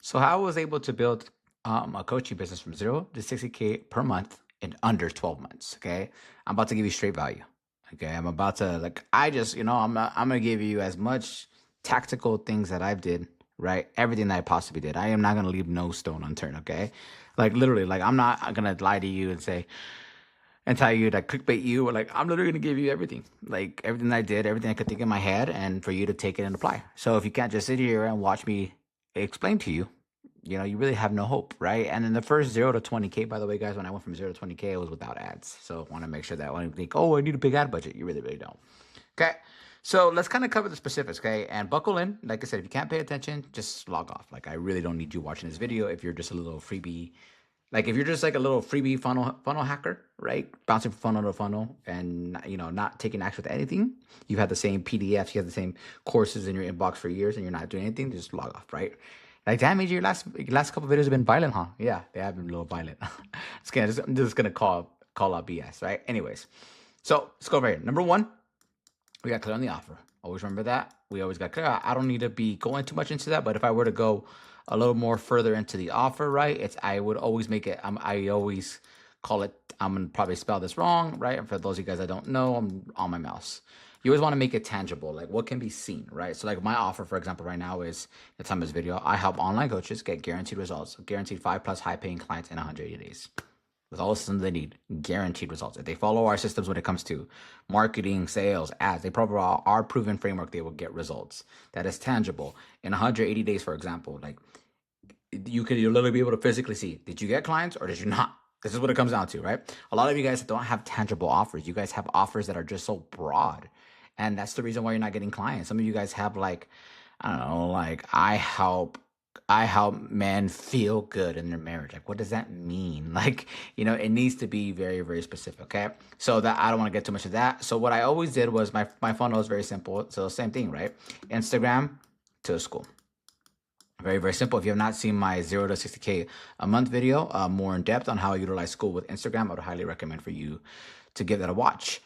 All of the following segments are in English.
So how I was able to build a coaching business from 0 to 60K per month in under 12 months. Okay. I'm about to give you straight value. Okay. I'm about to I just, I'm going to give you as much tactical things that I've did, right? Everything that I possibly did. I am not going to leave no stone unturned. Okay. Like literally, I'm not going to lie to you and say, and tell you that clickbait you, or I'm literally going to give you everything, like everything I did, everything I could think in my head, and for you to take it and apply. So if you can't just sit here and watch me explain to you, you really have no hope, right? And in the first 0 to 20K, by the way, guys, when I went from 0 to 20K, it was without ads. So I want to make sure that when you think, oh, I need a big ad budget, you really, really don't. Okay. So let's kind of cover the specifics, okay? And buckle in. Like I said, if you can't pay attention, just log off. I really don't need you watching this video if you're just a little freebie. If you're just like a little freebie funnel hacker, right? Bouncing from funnel to funnel and not taking action with anything. You have the same PDFs, you have the same courses in your inbox for years and you're not doing anything, just log off, right? That means your last couple videos have been violent, huh? Yeah, they have been a little violent. I'm just gonna call out BS, right? Anyways, so let's go over here. Number one, we got clear on the offer. Always remember that. We always got clear. I don't need to be going too much into that, but if I were to go a little more further into the offer, right, I would always make it, I always call it, I'm going to probably spell this wrong, right? And for those of you guys that don't know, I'm on my mouse. You always want to make it tangible, like what can be seen, right? So my offer, for example, right now is, at the time of this video, I help online coaches get guaranteed results, guaranteed 5+ high-paying clients in 180 days. With all the systems they need, guaranteed results. If they follow our systems when it comes to marketing, sales, ads, they probably our proven framework, they will get results. That is tangible. In 180 days, for example, you'll literally be able to physically see, did you get clients or did you not? This is what it comes down to, right? A lot of you guys don't have tangible offers. You guys have offers that are just so broad. And that's the reason why you're not getting clients. Some of you guys have I don't know, I help men feel good in their marriage. What does that mean? It needs to be very, very specific. Okay. So that I don't want to get too much of that. So what I always did was my funnel is very simple. So same thing, right? Instagram to Skool. Very, very simple. If you have not seen my 0 to 60K a month video, more in depth on how I utilize Skool with Instagram, I would highly recommend for you to give that a watch.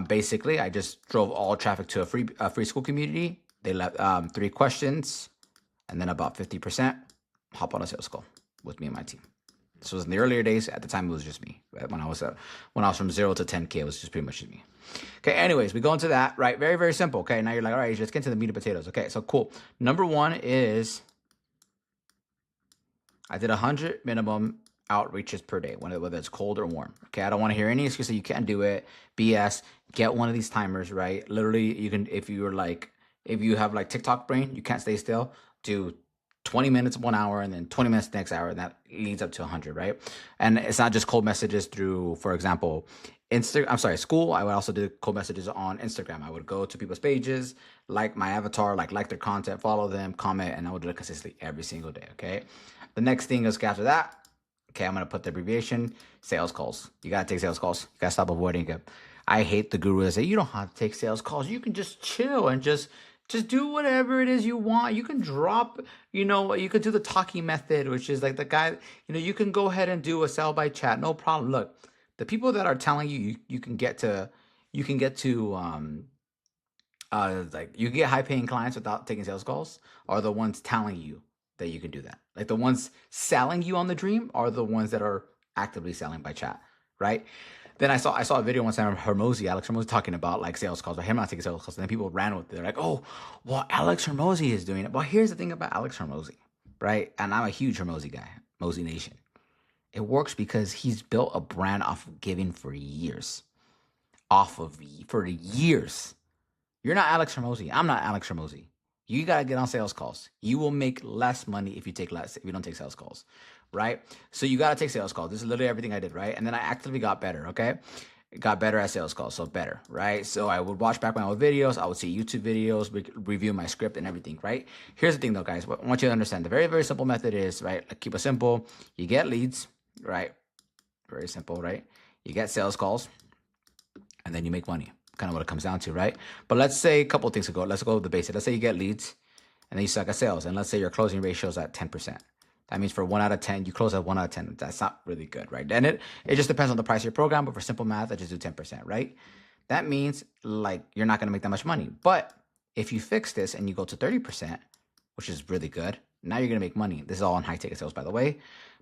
Basically, I just drove all traffic to a free Skool community. They left 3 questions. And then about 50% hop on a sales call with me and my team. This was in the earlier days. At the time, it was just me. Right? When I was from 0 to 10K, it was just pretty much just me. Okay. Anyways, we go into that. Right. Very, very simple. Okay. Now you're like, all right, let's get into the meat and potatoes. Okay. So cool. Number one is I did 100 minimum outreaches per day, whether it's cold or warm. Okay. I don't want to hear any excuse that you can't do it. BS. Get one of these timers. Right. Literally, you can if you have TikTok brain, you can't stay still. Do 20 minutes 1 hour and then 20 minutes the next hour, and that leads up to 100, right? And it's not just cold messages through, for example, Skool. I would also do cold messages on Instagram. I would go to people's pages, like my avatar, like their content, follow them, comment, and I would do it consistently every single day. Okay. The next thing is after that, okay, I'm gonna put the abbreviation sales calls. You gotta take sales calls. You gotta stop avoiding it. I hate the guru that say you don't have to take sales calls. You can just chill and just do whatever it is you want. You can drop, you could do the talking method, which is like the guy, you can go ahead and do a sell by chat. No problem. Look, the people that are telling you, you can get high paying clients without taking sales calls are the ones telling you that you can do that. Like the ones selling you on the dream are the ones that are actively selling by chat, right? Then I saw a video one time of Alex Hormozy talking about sales calls, but him not taking sales calls. And then people ran with it. They're like, oh, well, Alex Hormozy is doing it. Well, here's the thing about Alex Hormozy, right? And I'm a huge Hormozy guy, Hormozy Nation. It works because he's built a brand off of giving for years. For years. You're not Alex Hormozy. I'm not Alex Hormozy. You got to get on sales calls. You will make less money if you don't take sales calls, right? So you got to take sales calls. This is literally everything I did, right? And then I actively got better, okay? Got better at sales calls, so better, right? So I would watch back my old videos. I would see YouTube videos, review my script and everything, right? Here's the thing though, guys. I want you to understand the very, very simple method is, right? Keep it simple. You get leads, right? Very simple, right? You get sales calls and then you make money. Kind of what it comes down to, right? But let's say a couple of things ago. Let's go with the basic. Let's say you get leads and then you suck at sales. And let's say your closing ratio is at 10%. That means for 1 out of 10, you close at 1 out of 10. That's not really good, right? And it just depends on the price of your program. But for simple math, I just do 10%, right? That means you're not going to make that much money. But if you fix this and you go to 30%, which is really good, Now you're going to make money. This is all on high ticket sales, by the way.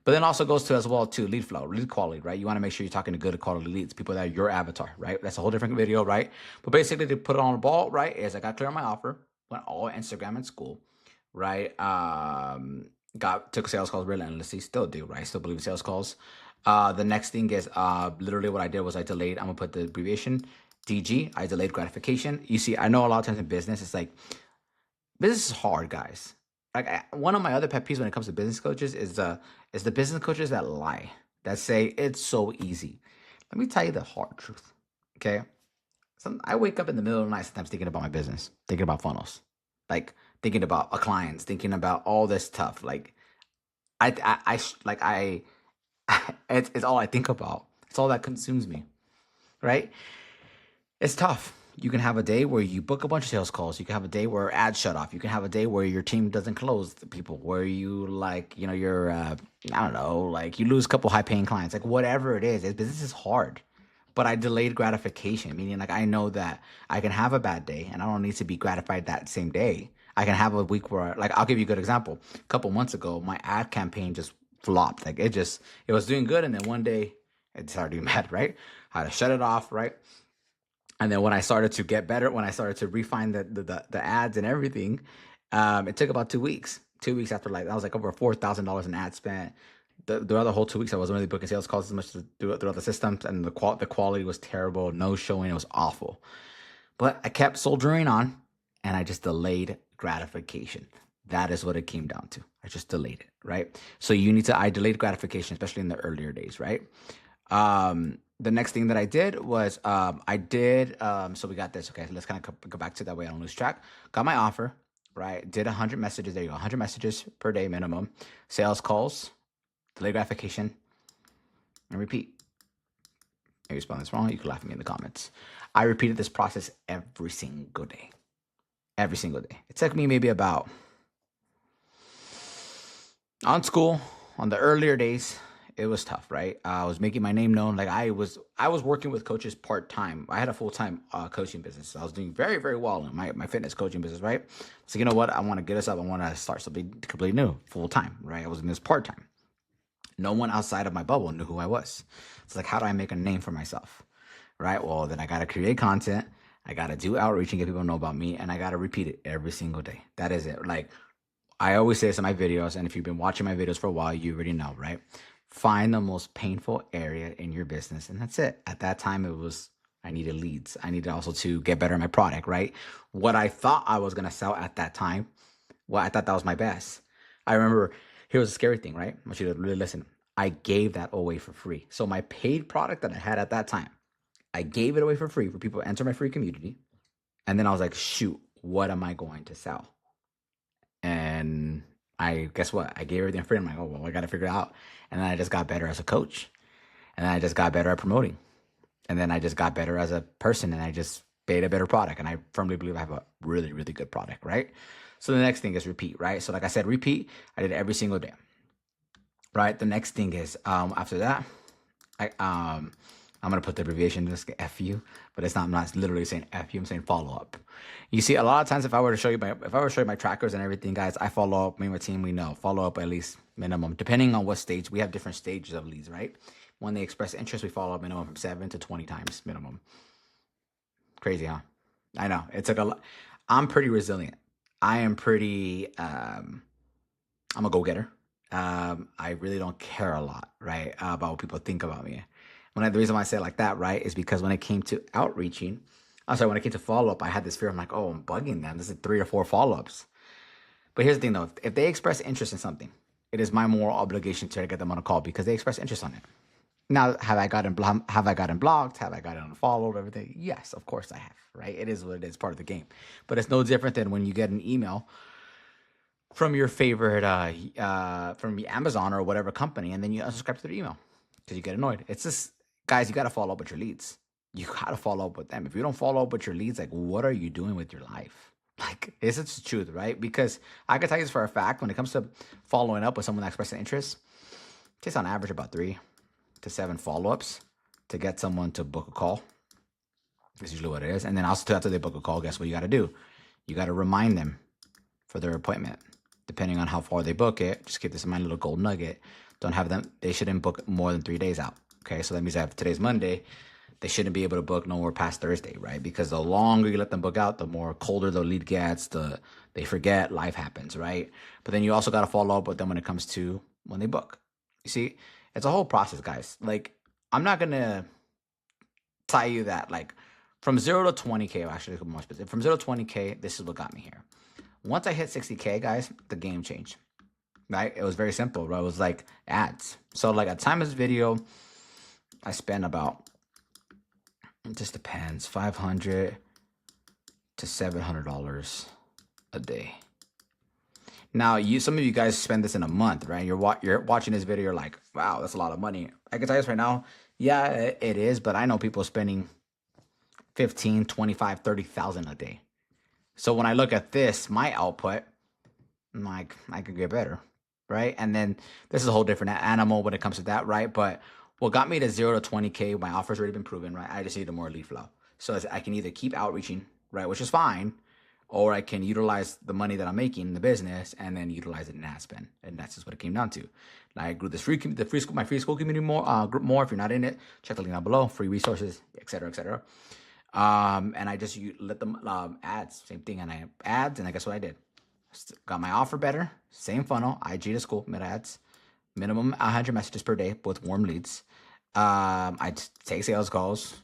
But then also goes to as well to lead flow, lead quality, right? You want to make sure you're talking to good quality leads, people that are your avatar, right? That's a whole different video, right? But basically to put it on the ball, right, is I got clear on my offer, went all Instagram and Skool, right? Took sales calls relentlessly, still do, right? Still believe in sales calls. The next thing is literally what I did was I delayed, I'm gonna put the abbreviation DG, I delayed gratification. You see, I know a lot of times in business, it's like, business is hard, guys. Like one of my other pet peeves when it comes to business coaches is the business coaches that lie, that say it's so easy. Let me tell you the hard truth. Okay, I wake up in the middle of the night sometimes thinking about my business, thinking about funnels, like thinking about a clients, thinking about all this stuff. Like like it's all I think about. It's all that consumes me, right? It's tough. You can have a day where you book a bunch of sales calls. You can have a day where ads shut off. You can have a day where your team doesn't close the people, where you like, you're, I don't know, like you lose a couple high paying clients, like whatever it is. Business is hard, but I delayed gratification, meaning like I know that I can have a bad day and I don't need to be gratified that same day. I can have a week where, like, I'll give you a good example. A couple months ago, my ad campaign just flopped. Like it was doing good. And then one day it started doing bad, right? I had to shut it off, right? And then when I started to get better, when I started to refine the ads and everything, it took about 2 weeks. 2 weeks after, like, that was like over $4,000 in ad spent. The other whole 2 weeks, I wasn't really booking sales calls as much throughout the systems, and the quality was terrible. No showing, it was awful. But I kept soldiering on, and I just delayed gratification. That is what it came down to. I just delayed it, right? So I delayed gratification, especially in the earlier days, right? The next thing that I did was so we got this. Okay, so let's kind of go back to that way I don't lose track. Got my offer, right? Did 100 messages. There you go, 100 messages per day minimum. Sales calls, delay gratification, and repeat. Maybe you spell this wrong. You can laugh at me in the comments. I repeated this process every single day. Every single day. It took me maybe about, on Skool, on the earlier days, it was tough, right? I was making my name known. Like I was working with coaches part-time. I had a full-time coaching business. So I was doing very, very well in my fitness coaching business, right? So you know what? I want to get us up. I want to start something completely new, full-time, right? I was in this part-time. No one outside of my bubble knew who I was. It's like, how do I make a name for myself, right? Well, then I got to create content. I got to do outreach and get people to know about me. And I got to repeat it every single day. That is it. Like I always say this in my videos. And if you've been watching my videos for a while, you already know, right? Find the most painful area in your business. And that's it. At that time, I needed leads. I needed also to get better at my product, right? What I thought I was going to sell at that time, well, I thought that was my best. I remember, here was a scary thing, right? I want you to really listen. I gave that away for free. So my paid product that I had at that time, I gave it away for free for people to enter my free community. And then I was like, shoot, what am I going to sell? And guess what? I gave everything free. I'm like, oh, well, I got to figure it out. And then I just got better as a coach. And then I just got better at promoting. And then I just got better as a person, and I just made a better product. And I firmly believe I have a really, really good product, right? So the next thing is repeat, right? So like I said, repeat. I did it every single day, right? The next thing is after that, I'm gonna put the abbreviation just FU, but I'm not literally saying FU. I'm saying follow up. You see, a lot of times if I were to show you my trackers and everything, guys, I follow up. Me and my team, we know follow up at least minimum, depending on what stage. We have different stages of leads, right? When they express interest, we follow up minimum from 7 to 20 times minimum. Crazy, huh? I know it took a lot. I'm pretty resilient. I am pretty. I'm a go getter. I really don't care a lot, right, about what people think about me. The reason why I say it like that, right, is because when it came to outreaching, when it came to follow-up, I had this fear. I'm like, oh, I'm bugging them. This is 3 or 4 follow-ups. But here's the thing, though. If they express interest in something, it is my moral obligation to get them on a call because they express interest on it. Now, have I gotten blocked? Have I gotten unfollowed? Everything? Yes, of course I have, right? It is what it is, part of the game. But it's no different than when you get an email from your favorite, from Amazon or whatever company, and then you unsubscribe to their email because you get annoyed. It's just, guys, you got to follow up with your leads. You got to follow up with them. If you don't follow up with your leads, like, what are you doing with your life? Like, it's the truth, right? Because I can tell you this for a fact, when it comes to following up with someone that expresses interest, it takes on average about 3 to 7 follow-ups to get someone to book a call. That's usually what it is. And then also after they book a call, guess what you got to do? You got to remind them for their appointment depending on how far they book it. Just keep this in mind, little gold nugget. Don't have them. They shouldn't book more than 3 days out. Okay, so that means that if today's Monday, they shouldn't be able to book no more past Thursday, right? Because the longer you let them book out, the more colder the lead gets. They forget, life happens, right? But then you also got to follow up with them when it comes to when they book. You see, it's a whole process, guys. Like, I'm not gonna tell you that like from 0 to 20K, actually more specific, from 0 to 20K, this is what got me here. Once I hit 60K, guys, the game changed, right? It was very simple, right? It was like ads. So like at the time of this video, I spend about, it just depends, $500 to $700 a day. Now, some of you guys spend this in a month, right? You're watching this video, you're like, wow, that's a lot of money. I can tell you this right now, yeah, it is, but I know people spending 15, 25, 30,000 a day. So when I look at this, my output, I'm like, I could get better, right? And then this is a whole different animal when it comes to that, right? But what got me to 0 to 20K, my offer's already been proven, right? I just need more lead flow. So I can either keep outreaching, right, which is fine, or I can utilize the money that I'm making in the business and then utilize it in ad spend. And that's just what it came down to. I grew this my free school community group more. If you're not in it, check the link down below. Free resources, etc., etc. And I just let them ads, same thing, and I ads, and I guess what I did, got my offer better, same funnel, IG to school, mid ads, minimum 100 messages per day with warm leads. I take sales calls,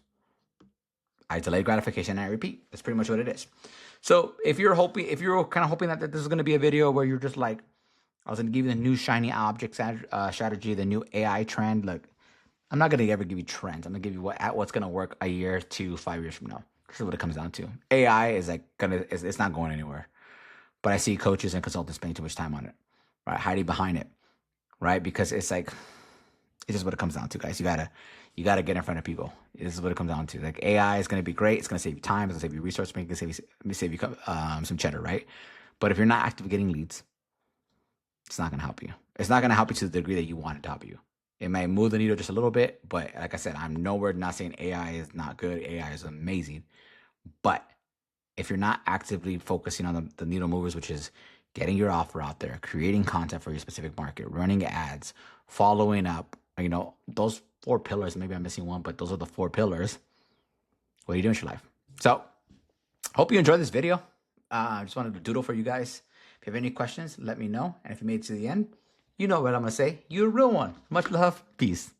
I delay gratification, and I repeat. That's pretty much what it is. So if you're kind of hoping that this is going to be a video where you're just like, I was going to give you the new shiny object strategy, the new AI trend. Look, I'm not going to ever give you trends. I'm going to give you what's going to work a year to 5 years from now. This is what it comes down to. AI is like it's not going anywhere. But I see coaches and consultants spending too much time on it, right? Hiding behind it, right? Because it's like, it's just what it comes down to, guys. You gotta get in front of people. This is what it comes down to. Like, AI is going to be great. It's going to save you time. It's going to save you resources. It's going to save you some cheddar, right? But if you're not actively getting leads, it's not going to help you. It's not going to help you to the degree that you want it to help you. It may move the needle just a little bit, but like I said, I'm nowhere not saying AI is not good. AI is amazing. But if you're not actively focusing on the needle movers, which is getting your offer out there, creating content for your specific market, running ads, following up, those 4 pillars, maybe I'm missing one, but those are the 4 pillars. What are you doing in your life? So hope you enjoyed this video. I just wanted to doodle for you guys. If you have any questions, let me know. And if you made it to the end, you know what I'm going to say. You're a real one. Much love. Peace.